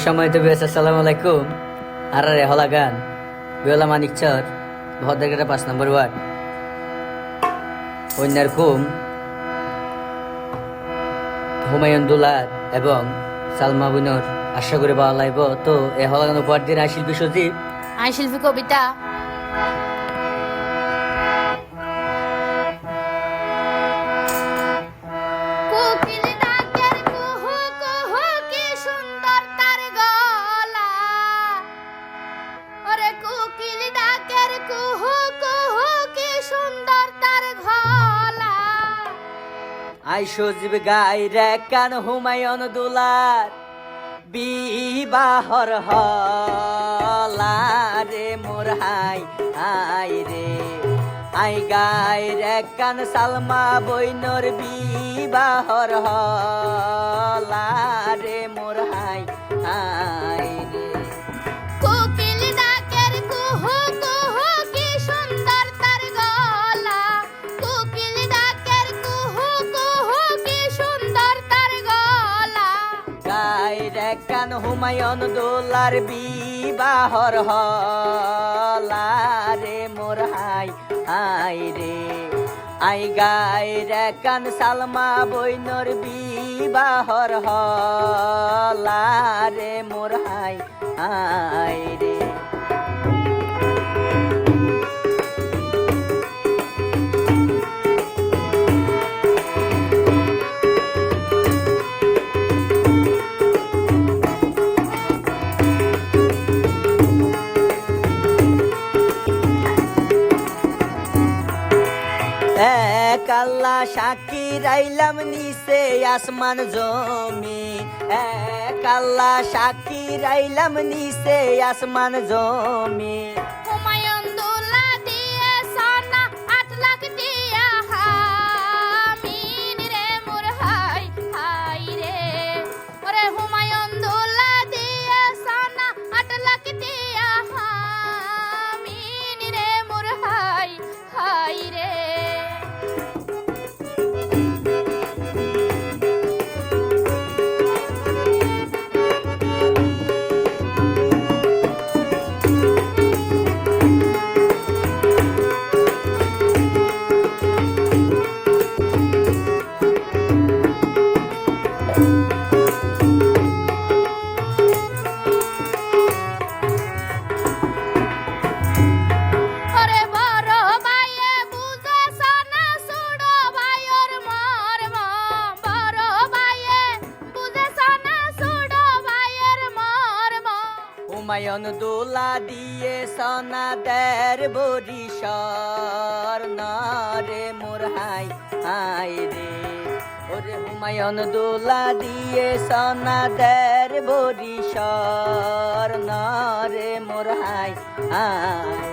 সম্মানিত বিয়াস, আসসালামু আলাইকুম। আর হলা গান বেলা মানিকচর ভদ্রঘাটা 5 নম্বর ওয়ার্ড অন্যার কুম হুমায়ুন দুলার এবং সালমা বুনর আশা করে পাওয়া লাইব। তো এ হলা গান উপহার দিয়ে শিল্পী সজীব শিল্পী কবিতা আই সজীব গাই রে কান হুমায়ুন দুলার বিবাহর হলা রে মোর হাই হাই রে। আই গাই রে কান সালমা বইনর বিবাহর হলা রে মোর হাই হাই রে। কান হুমায়ুন দুলার বিবাহর হলা রে মোর হাই হাই রে। আই গাই রে কান সালমা বইনর বিবাহর হলা রে মোর হাই হাই রে। কাল্লা সাক্ষী রাইলাম নিচে আসমান জমি, কাল্লা সাক্ষী রাইলাম নিচে আসমান জমি। হুমায়ুন দুলা দিয়ে সোনা 8 লাখ দিয়া হামিন রে মোর হাই হাই রে। ওরে হুমায়ুন দুলা দিয়ে সোনা 8 লাখ দিয়া হামিন রে মোর হাই হাই রে। হুমায়ুন দুলা দিয়ে সোনা দের বরিশর নরে মোর হাই হাই রে। ওরে হুমায়ুন দুলা দিয়ে সোনা দের বরিশর নরে মোর হাই হাই।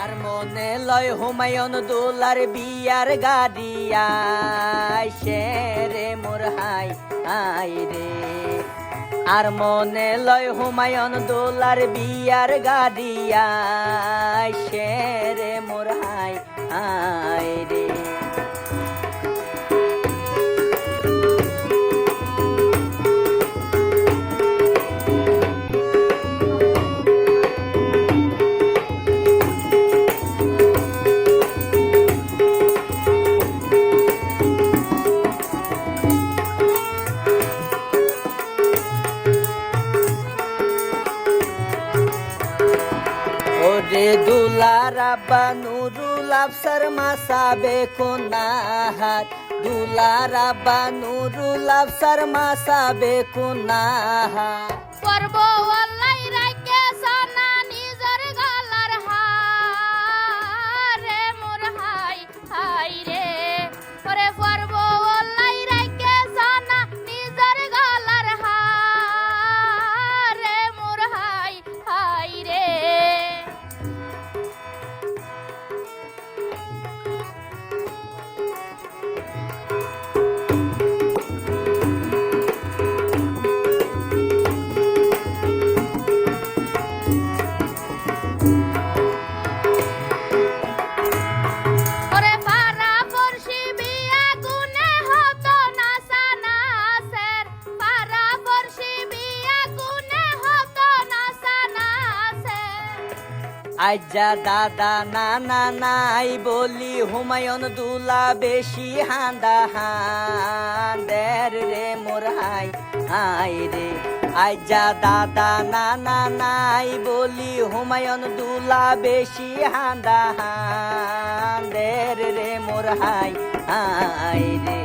আর মনে লয় হুমায়ুন দুলার বিয়ার গাড়িয়া শেরে মোর হাই হাই রে। আর মনে লয় হুমায়ুন দুলার বিয়ার গাড়িয়া শেরে মোর হাই হাই রে। ওরে দুলার আব্বা নুরুল আফসার মাসাবে কোনাহার, দুলার আব্বা নুরুল আফসার মাসাবে কোনাহার। করব আল্লাহ রাখে সোনা নিজের গলার হার রে মোর হাই আইজা দাদা নানা নাই বলি হুমায়ুন দুলা বেশি হান্দা হাঁদের রে মোর হাই হাই রে। আইজা দাদা নানা নাই বলি হুমায়ুন দুলা বেশি হান্দা হাঁদের রে মোর হাই হাই রে।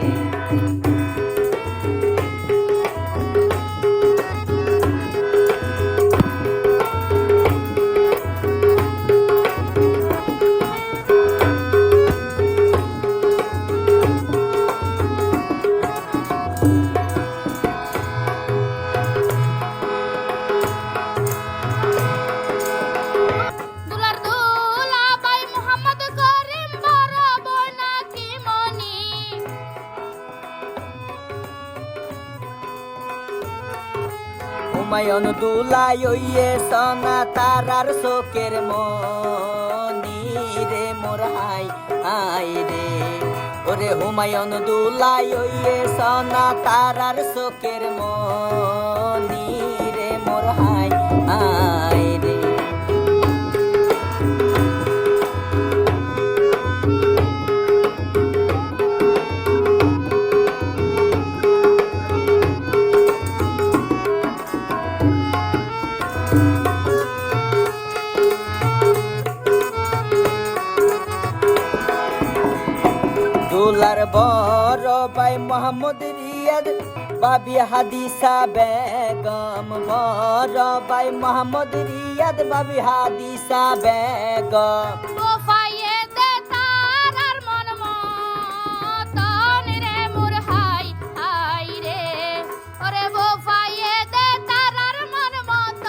দুলার দুলা ভাই মোহাম্মদ করিম বড় বোনা কি মনি। হুমায়ুন দুলা ওইয়ে সোনা তারার শোকের মনি রে মোর হাই হাই রে। ওরে হুমায়ুন দুলা ওইয়ে সোনা তারার শোকের মনি রে মোর হাই হাই রে। দুলার বড় ভাই মোহাম্মদ রিয়াদ বাবি হাদিসা বেগম। বড় ভাই মোহাম্মদ রিয়াদ বাবি হাদিসা বেগম। বোফায়ে দে তারার মন মতন রে মোর হাই হাই রে। ওরে বোফায়ে দে তারার মন মতন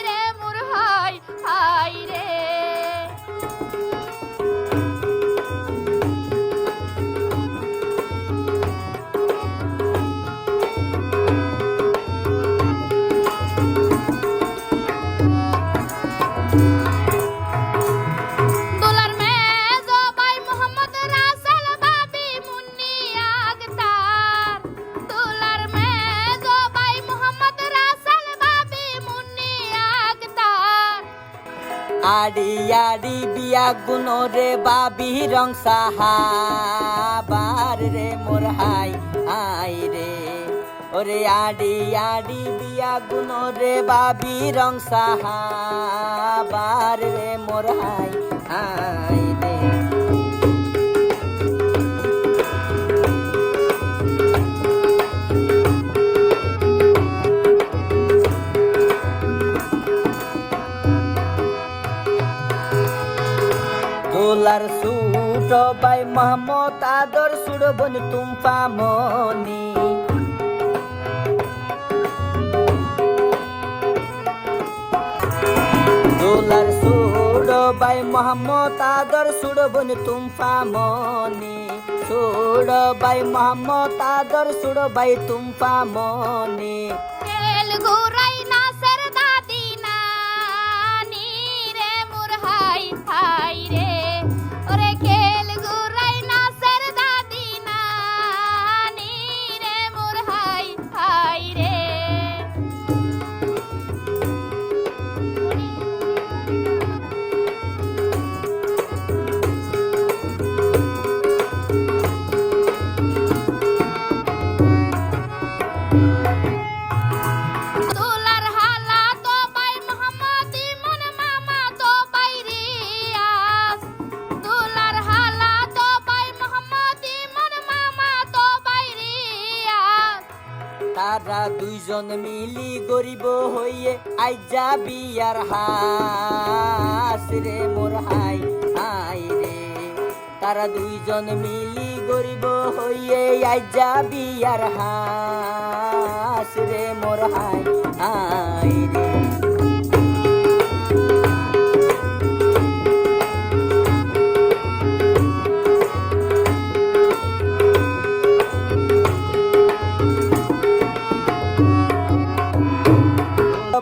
রে মোর হাই হাই রে। দুলার মেজো ভাই মোহাম্মদ রাসেল বাবি মুন্নি আক্তার। দুলার মেজো ভাই মোহাম্মদ রাসেল বাবি মুন্নি আক্তার। আড়ি আড়ি বিয়া গুনো রে বাবি রং সাহাবার রে মোর হাই হাই রে। ওরে আড়ি আড়ি বিয়া গুনো রে বাবি রং সাহাবার রে মোর হাই হাই রে। দুলার সুট ভাই মোহাম্মদ আদর সুড়বন তুমফা মনি। দুলার সুট ভাই মোহাম্মদ আদর সুড়বন তুমফা মনি। সুড় ভাই মোহাম্মদ আদর সুড় ভাই তুমফা মনি। তেল ঘুরাই নাসের দাদি নানি রে মোর হাই হাই রে। ওরে খেল ঘুরাই নাসের দাদি নানি রে মোর হাই হাই রে। দুলার হালা তো ভাই মোহাম্মদ ইমন মামা তো ভাই রিয়াজ। দুলার হালা তো ভাই মোহাম্মদ ইমন মামা তো ভাই রিয়াজ। তারা দুইজন মিলি গরিব হইয়ে আইজা বিয়ার হাস রে মোর হাই হাই রে। তারা দুইজন মিলি গরিব হইয়ে আইজা বিয়ার হাস রে মোর হাই হাই রে।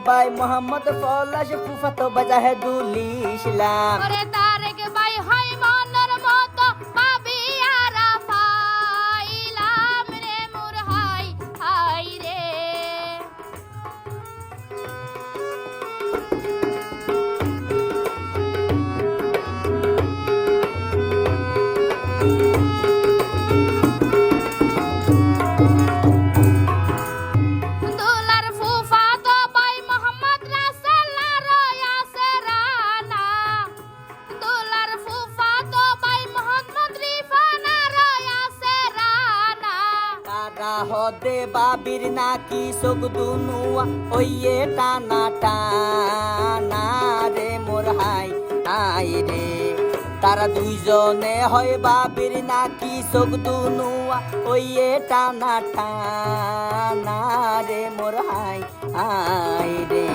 ভাই মোহাম্মদ পলাশ ফুফাতো বাজাহেদুল ইসলাম। ওরে তারেক ভাই হয় মনের মতো পাবি আরাফাইলাম রে মোর হাই হাই রে। দে বাবির নাকি চোখ দুনুয়া ওইয়ে টানা টানা রে মোর হাই হাই রে তারা দুইজনে হয় বাবির নাকি চোখ দুনুয়া ওইয়ে টানা টানা রে মোর হাই হাই রে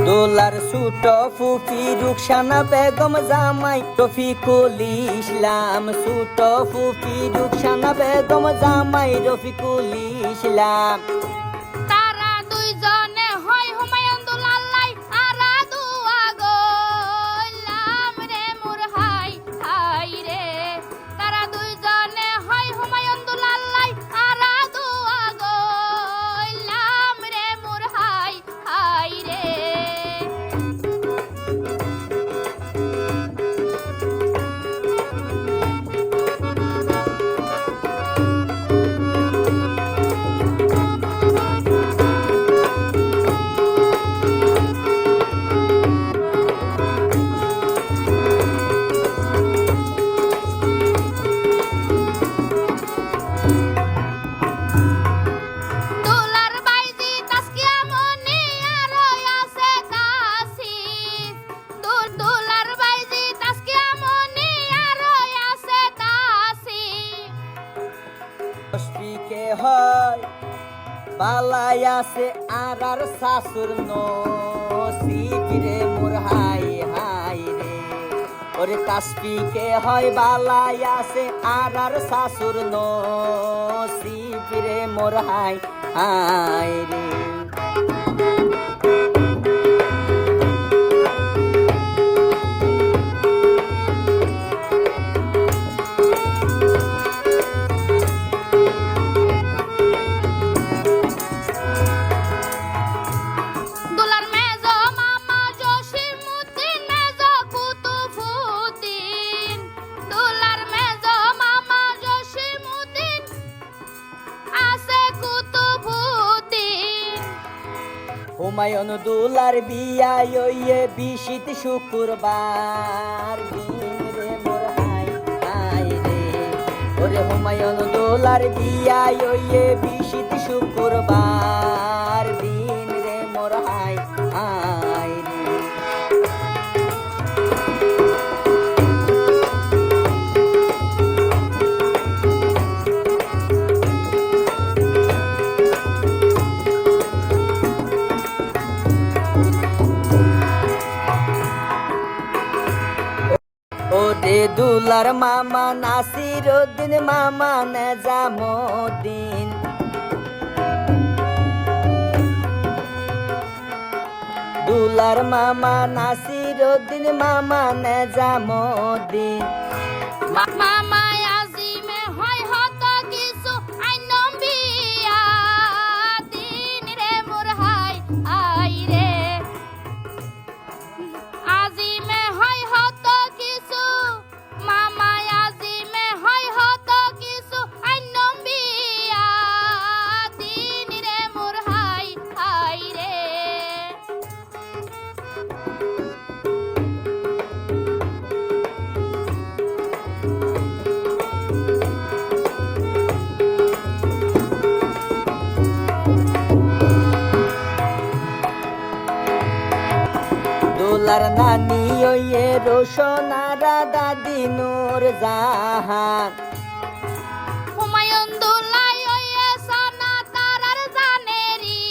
দোলার সুট ফুফি রুকসানা বেগম জামাই রফিকুল ইসলাম সুট ফুফি রুকসানা বেগম জামাই রফিকুল ইসলাম তারা দুইজনে হয় হুমায়ুন দুলালাই আরা দুয়া গোলাম রে মোর হাই হাই রে তারা দুইজনে হয় হুমায়ুন দুলালাই আরা দুয়া গোলাম রে মোর হাই হাই রে দুলার বাইজি তাসকিয়া মনি আর আছে তাসিফ দুলার বাইজি তাসকিয়া মনি আর আছে তাসিফ অস্পিকে হয় বালাই আছে আর শাশুর নসিব রে মোর হাই হাই রে ওরে তাসপিকে হয় বালাই আছে আর শাশুর নসিব রে মোর হাই হাই রে দুলার মেজো মামা জসিমউদ্দিন মেজো কুতুবউদ্দিন দুলার মেজো মামা জসিমউদ্দিন আছে কুতুবউদ্দিন হুমায়ুন দুলার বিয়া ইয়ে বিশিত শুক্রবার দিন রে মোর হাই হাই রে ওরে হুমায়ুন দুলার বিয়া ইয়ে বিশিত শুক্রবার দিন রে মোর হাই হাই রে ওরে দুলার মামা নাসির উদ্দিন মামা নেজামুদ্দিন দুলার মামা নাসির উদ্দিন মামা নেজামুদ্দিন মামা আজিমে হয় হত কিছু আইনম বিয়া দিন রে মোর হাই হাই রে আজিমে হয় হত কিছু মামা আজিমে হয় হত কিছু আইনম বিয়া দিন রে মোর হাই হাই রে দুলার নানি ওয়ে রোশনারা দাদি নূর জাহান হুমায়ুন দুলাই ওয়ে সোনা তারার জানেরি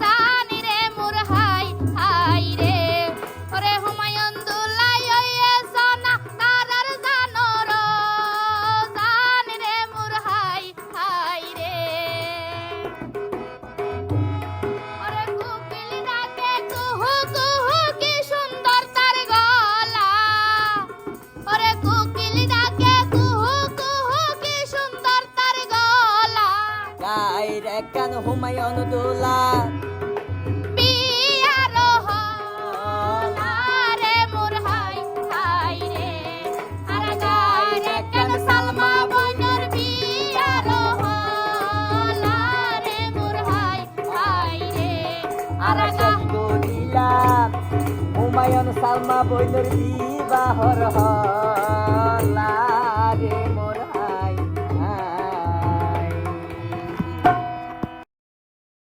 জানি রে মোর হাই হাই রে ওরে হুমায়ুন দুলাই ওয়ে সোনা তারার জানর জানি রে মোর হাই হাই রে ওরে কুকিল ডাকে কুহু কুহু কি সুন্দর তার গলা ওরে কুকিল ডাকে কুহু কুহু কি সুন্দর তার গলা গাই রে কান হুমায়ুন দুলার বিয়ার হলা রে মোর হাই হাই রে আর শেষ করিলাম হুমায়ুন সালমা বইনের বিবাহর হয়